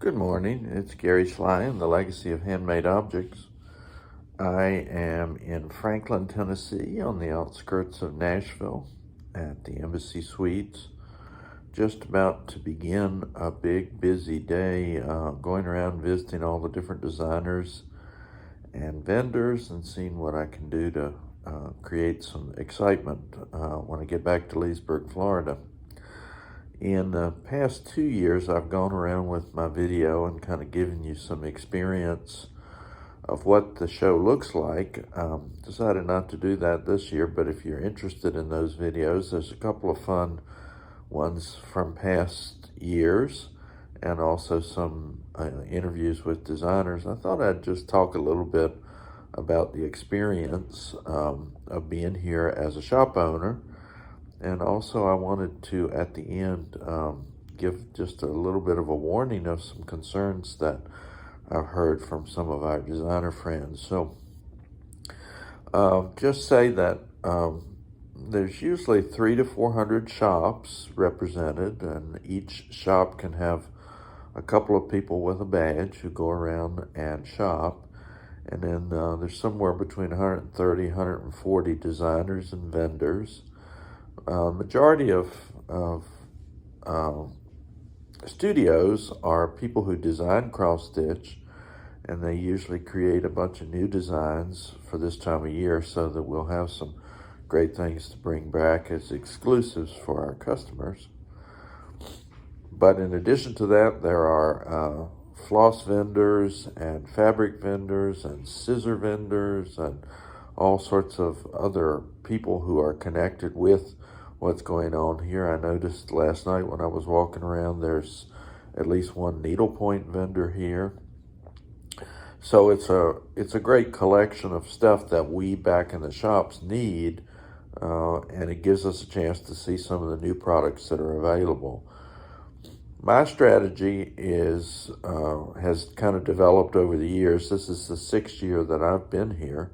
Good morning, it's Gary Sly and the Legacy of Handmade Objects. I am in Franklin, Tennessee on the outskirts of Nashville at the Embassy Suites. Just about to begin a big busy day going around visiting all the different designers and vendors and seeing what I can do to create some excitement when I get back to Leesburg, Florida. In the past 2 years, I've gone around with my video and kind of given you some experience of what the show looks like. Decided not to do that this year, but if you're interested in those videos, there's a couple of fun ones from past years and also some interviews with designers. I thought I'd just talk a little bit about the experience of being here as a shop owner. And also I wanted to, at the end, give just a little bit of a warning of some concerns that I've heard from some of our designer friends. So just say that there's usually 300 to 400 shops represented, and each shop can have a couple of people with a badge who go around and shop. And then there's somewhere between 130, 140 designers and vendors. Majority of studios are people who design cross-stitch, and they usually create a bunch of new designs for this time of year so that we'll have some great things to bring back as exclusives for our customers. But in addition to that, there are floss vendors and fabric vendors and scissor vendors and all sorts of other people who are connected with what's going on here. I noticed last night when I was walking around, there's at least one needlepoint vendor here. So it's a great collection of stuff that we back in the shops need, and it gives us a chance to see some of the new products that are available. My strategy has kind of developed over the years. This is the 6th year that I've been here.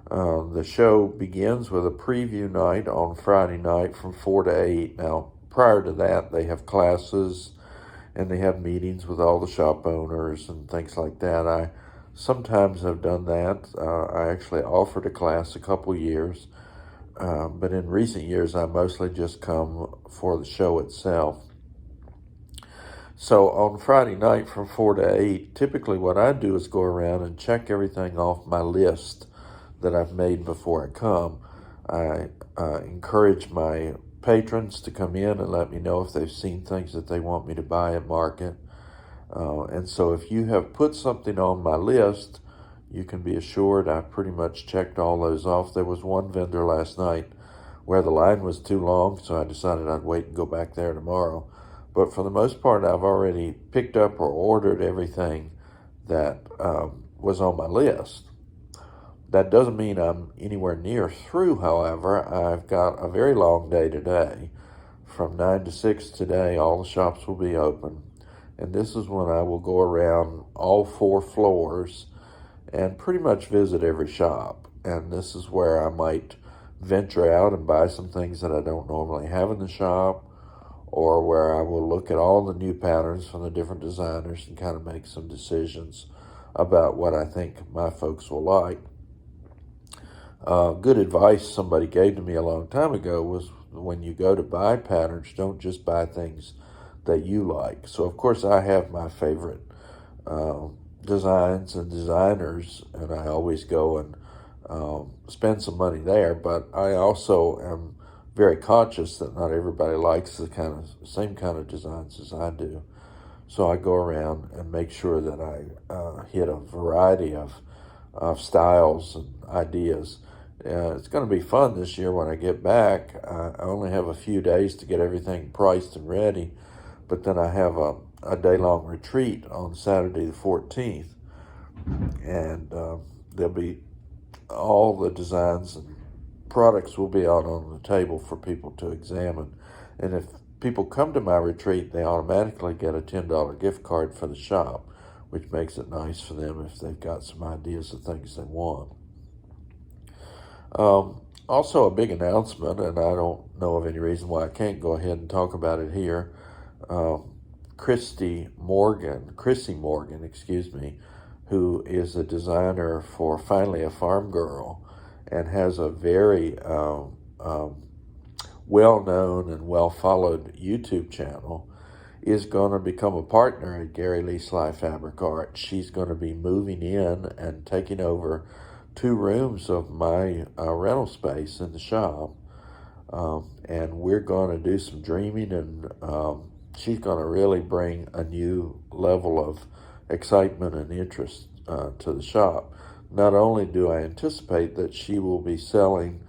The show begins with a preview night on Friday night from 4 to 8. Now, prior to that, they have classes and they have meetings with all the shop owners and things like that. I sometimes have done that. I actually offered a class a couple years, but in recent years, I mostly just come for the show itself. So on Friday night from 4 to 8, typically what I do is go around and check everything off my list that I've made before I come. I encourage my patrons to come in and let me know if they've seen things that they want me to buy at market. And so if you have put something on my list, you can be assured I've pretty much checked all those off. There was one vendor last night where the line was too long, so I decided I'd wait and go back there tomorrow. But for the most part, I've already picked up or ordered everything that was on my list. That doesn't mean I'm anywhere near through, however. I've got a very long day today. From 9 to 6 today, all the shops will be open. And this is when I will go around all 4 floors and pretty much visit every shop. And this is where I might venture out and buy some things that I don't normally have in the shop, or where I will look at all the new patterns from the different designers and kind of make some decisions about what I think my folks will like. Good advice somebody gave to me a long time ago was, when you go to buy patterns, don't just buy things that you like. So of course I have my favorite designs and designers, and I always go and spend some money there, but I also am very conscious that not everybody likes the same kind of designs as I do. So I go around and make sure that I hit a variety of styles and ideas. It's going to be fun this year when I get back. I only have a few days to get everything priced and ready, but then I have a day-long retreat on Saturday the 14th, and there'll be all the designs and products will be out on the table for people to examine. And if people come to my retreat, they automatically get a $10 gift card for the shop, which makes it nice for them if they've got some ideas of things they want. Also a big announcement, and I don't know of any reason why I can't go ahead and talk about it here. Chrissy Morgan, excuse me, who is a designer for Finally a Farm Girl and has a very well-known and well-followed YouTube channel, is going to become a partner at Gary Lee Sly Fabric Art. She's going to be moving in and taking over 2 rooms of my rental space in the shop. And we're going to do some dreaming, and she's going to really bring a new level of excitement and interest to the shop. Not only do I anticipate that she will be selling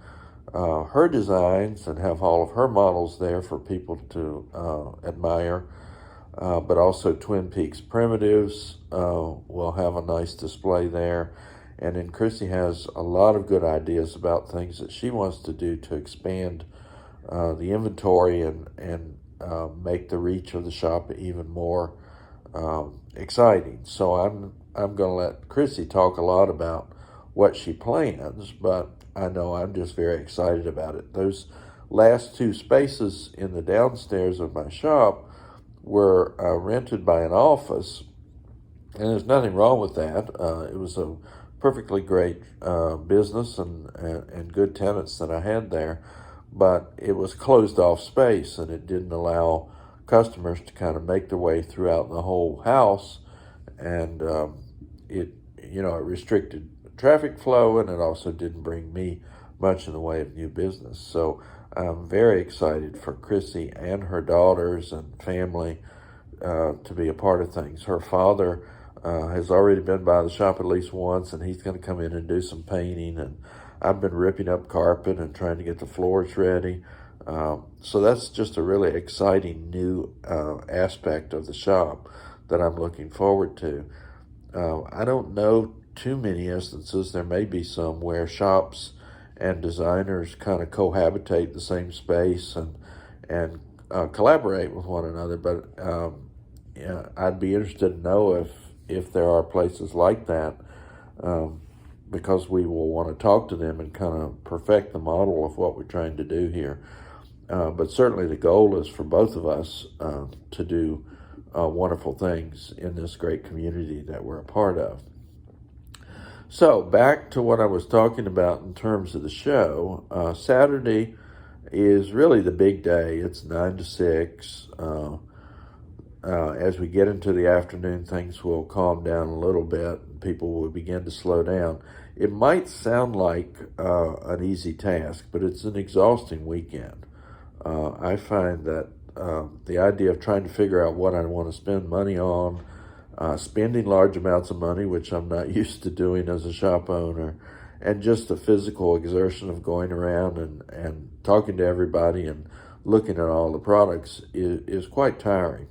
her designs and have all of her models there for people to admire, but also Twin Peaks Primitives will have a nice display there. And then Chrissy has a lot of good ideas about things that she wants to do to expand the inventory and make the reach of the shop even more exciting. So I'm going to let Chrissy talk a lot about what she plans, but I know I'm just very excited about it. Those last 2 spaces in the downstairs of my shop were rented by an office, and there's nothing wrong with that. It was a perfectly great business and good tenants that I had there, but it was closed off space, and it didn't allow customers to kind of make their way throughout the whole house, and it restricted traffic flow, and it also didn't bring me much in the way of new business. So I'm very excited for Chrissy and her daughters and family to be a part of things. Her father has already been by the shop at least once, and he's going to come in and do some painting, and I've been ripping up carpet and trying to get the floors ready. So that's just a really exciting new aspect of the shop that I'm looking forward to. I don't know too many instances. There may be some where shops and designers kind of cohabitate the same space and collaborate with one another, but I'd be interested to know if there are places like that, because we will want to talk to them and kind of perfect the model of what we're trying to do here. But certainly the goal is for both of us to do wonderful things in this great community that we're a part of. So back to what I was talking about in terms of the show. Saturday is really the big day. It's 9 to 6. As we get into the afternoon, things will calm down a little bit and people will begin to slow down. It might sound like an easy task, but it's an exhausting weekend. I find that the idea of trying to figure out what I want to spend money on, spending large amounts of money, which I'm not used to doing as a shop owner, and just the physical exertion of going around and talking to everybody and looking at all the products is quite tiring.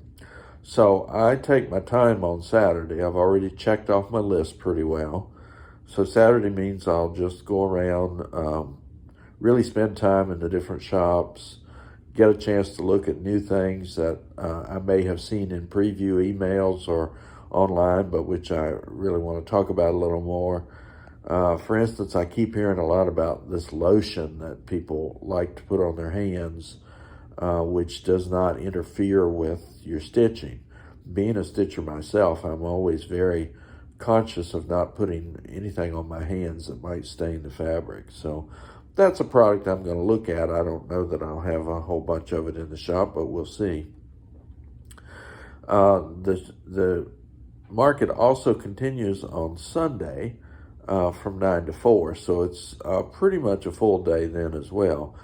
So I take my time on Saturday. I've already checked off my list pretty well. So Saturday means I'll just go around, really spend time in the different shops, get a chance to look at new things that I may have seen in preview emails or online, but which I really want to talk about a little more. For instance, I keep hearing a lot about this lotion that people like to put on their hands, which does not interfere with your stitching. Being a stitcher myself, I'm always very conscious of not putting anything on my hands that might stain the fabric. So that's a product I'm going to look at. I don't know that I'll have a whole bunch of it in the shop, but we'll see. The market also continues on Sunday from 9 to 4, so it's pretty much a full day then as well.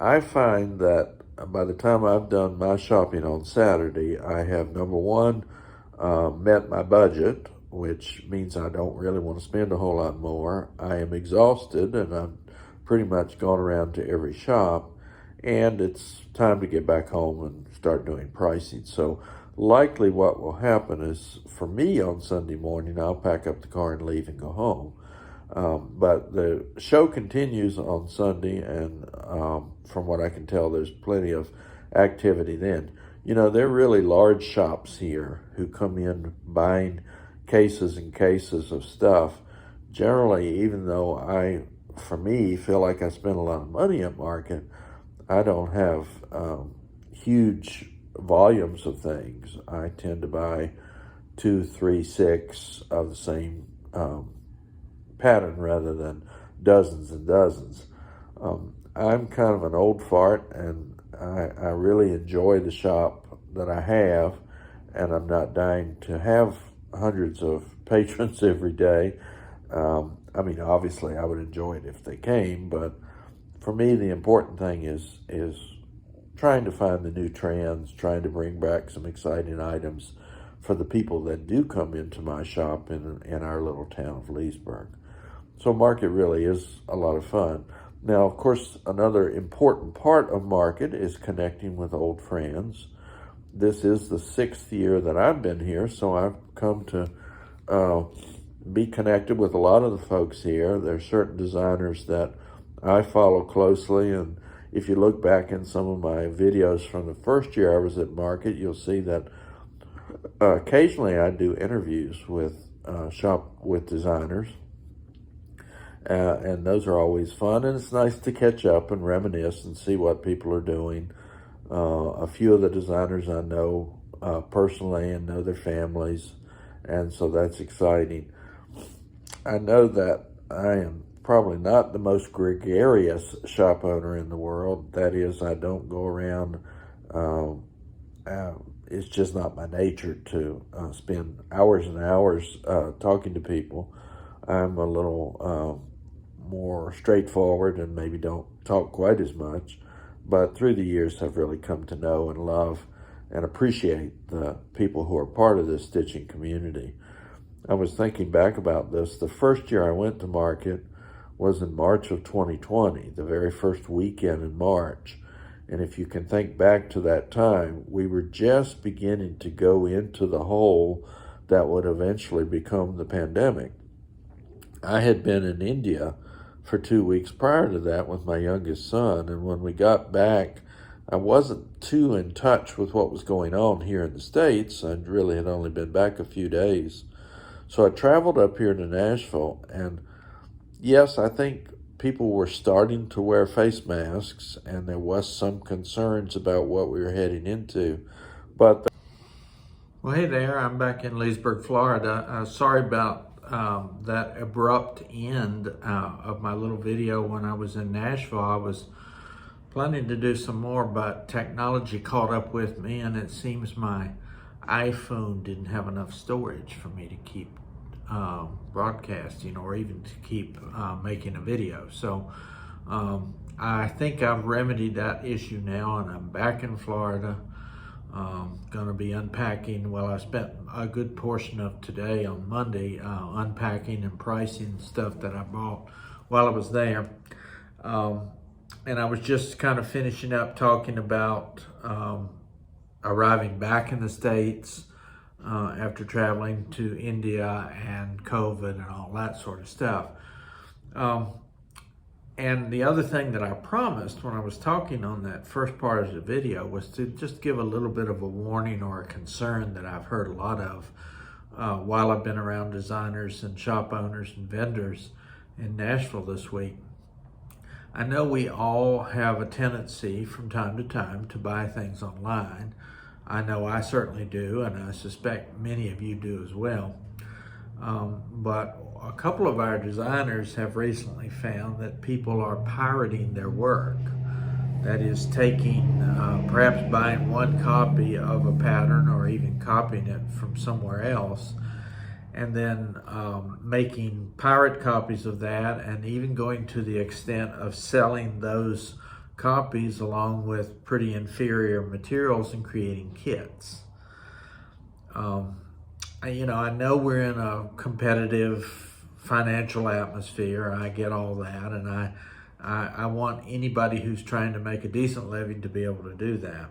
I find that by the time I've done my shopping on Saturday, I have, number one, met my budget, which means I don't really want to spend a whole lot more. I am exhausted, and I've pretty much gone around to every shop, and it's time to get back home and start doing pricing. So likely what will happen is, for me on Sunday morning, I'll pack up the car and leave and go home. But the show continues on Sunday, and from what I can tell, there's plenty of activity then. You know, they're really large shops here who come in buying cases and cases of stuff. Generally, even though I, for me, feel like I spend a lot of money at market, I don't have huge volumes of things. I tend to buy 2, 3, 6 of the same pattern rather than dozens and dozens. I'm kind of an old fart, and I really enjoy the shop that I have, and I'm not dying to have hundreds of patrons every day. I mean, obviously I would enjoy it if they came, but for me the important thing is trying to find the new trends, trying to bring back some exciting items for the people that do come into my shop in our little town of Leesburg. So market really is a lot of fun. Now, of course, another important part of market is connecting with old friends. This is the 6th year that I've been here, so I've come to be connected with a lot of the folks here. There's certain designers that I follow closely, and if you look back in some of my videos from the first year I was at market, you'll see that occasionally I do interviews with shop with designers. And those are always fun, and it's nice to catch up and reminisce and see what people are doing. A few of the designers I know personally and know their families, and so that's exciting. I know that I am probably not the most gregarious shop owner in the world. That is, I don't go around, it's just not my nature to spend hours and hours talking to people. I'm a little more straightforward and maybe don't talk quite as much, but through the years I've really come to know and love and appreciate the people who are part of this stitching community. I was thinking back about this. The first year I went to market was in March of 2020, the very first weekend in March. And if you can think back to that time, we were just beginning to go into the hole that would eventually become the pandemic. I had been in India for 2 weeks prior to that with my youngest son, and when we got back, I wasn't too in touch with what was going on here in the States. I really had only been back a few days. So I traveled up here to Nashville, and yes, I think people were starting to wear face masks, and there was some concerns about what we were heading into. But well, hey there, I'm back in Leesburg, Florida. Sorry about that abrupt end of my little video when I was in Nashville. I was planning to do some more, but technology caught up with me, and it seems my iPhone didn't have enough storage for me to keep broadcasting or even to keep making a video. So I think I've remedied that issue now, and I'm back in Florida. Going to be unpacking. Well, I spent a good portion of today on Monday unpacking and pricing stuff that I bought while I was there. And I was just kind of finishing up talking about arriving back in the States after traveling to India and COVID and all that sort of stuff. And the other thing that I promised when I was talking on that first part of the video was to just give a little bit of a warning or a concern that I've heard a lot of while I've been around designers and shop owners and vendors in Nashville this week. I know we all have a tendency from time to time to buy things online. I know I certainly do, and I suspect many of you do as well. But a couple of our designers have recently found that people are pirating their work. That is, taking, perhaps buying one copy of a pattern or even copying it from somewhere else, and then making pirate copies of that, and even going to the extent of selling those copies along with pretty inferior materials and creating kits. I know we're in a competitive financial atmosphere. I get all that, and I want anybody who's trying to make a decent living to be able to do that.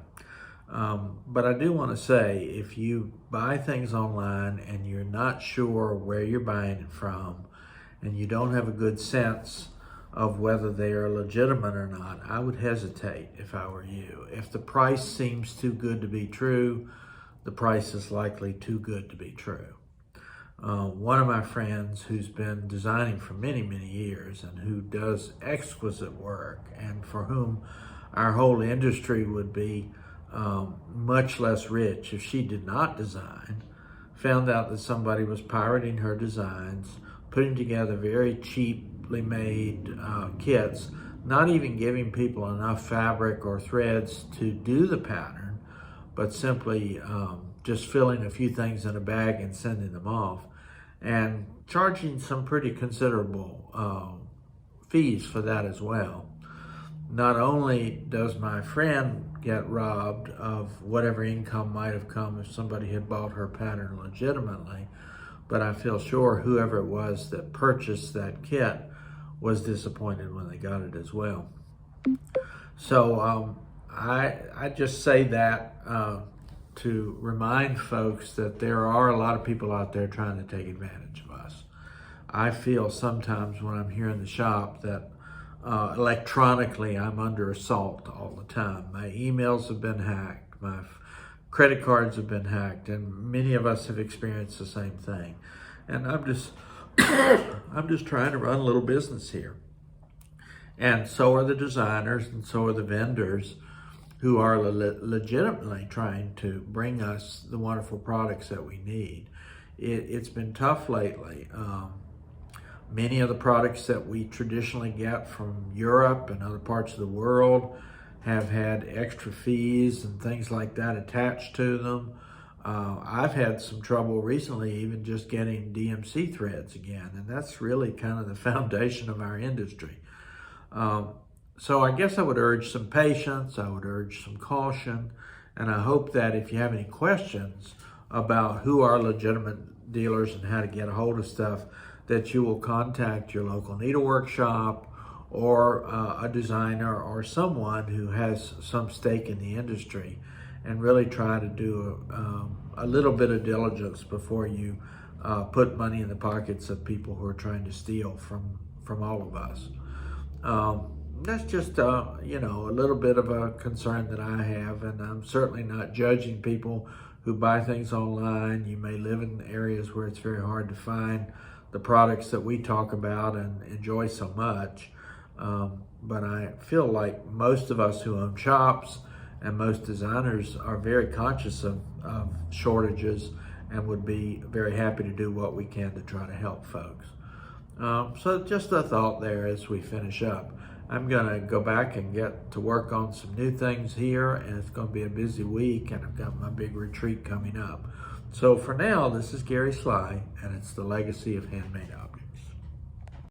But I do want to say, if you buy things online and you're not sure where you're buying it from, and you don't have a good sense of whether they are legitimate or not, I would hesitate if I were you. If the price seems too good to be true, the price is likely too good to be true. One of my friends who's been designing for many, many years and who does exquisite work, and for whom our whole industry would be much less rich if she did not design, found out that somebody was pirating her designs, putting together very cheaply made kits, not even giving people enough fabric or threads to do the pattern, but simply just filling a few things in a bag and sending them off, and charging some pretty considerable fees for that as well. Not only does my friend get robbed of whatever income might have come if somebody had bought her pattern legitimately, but I feel sure whoever it was that purchased that kit was disappointed when they got it as well. So I just say that to remind folks that there are a lot of people out there trying to take advantage of us. I feel sometimes when I'm here in the shop that electronically I'm under assault all the time. My emails have been hacked, my credit cards have been hacked, and many of us have experienced the same thing. And I'm just I'm just trying to run a little business here. And so are the designers, and so are the vendors who are legitimately trying to bring us the wonderful products that we need. It's been tough lately. Many of the products that we traditionally get from Europe and other parts of the world have had extra fees and things like that attached to them. I've had some trouble recently even just getting DMC threads again, and that's really kind of the foundation of our industry. So I guess I would urge some patience, I would urge some caution, and I hope that if you have any questions about who are legitimate dealers and how to get a hold of stuff, that you will contact your local needlework shop or a designer or someone who has some stake in the industry, and really try to do a little bit of diligence before you put money in the pockets of people who are trying to steal from all of us. That's just, a little bit of a concern that I have, and I'm certainly not judging people who buy things online. You may live in areas where it's very hard to find the products that we talk about and enjoy so much. But I feel like most of us who own shops and most designers are very conscious of shortages and would be very happy to do what we can to try to help folks. So just a thought there as we finish up. I'm gonna go back and get to work on some new things here, and it's gonna be a busy week, and I've got my big retreat coming up. So for now, this is Gary Sly, and it's the legacy of Handmade Up.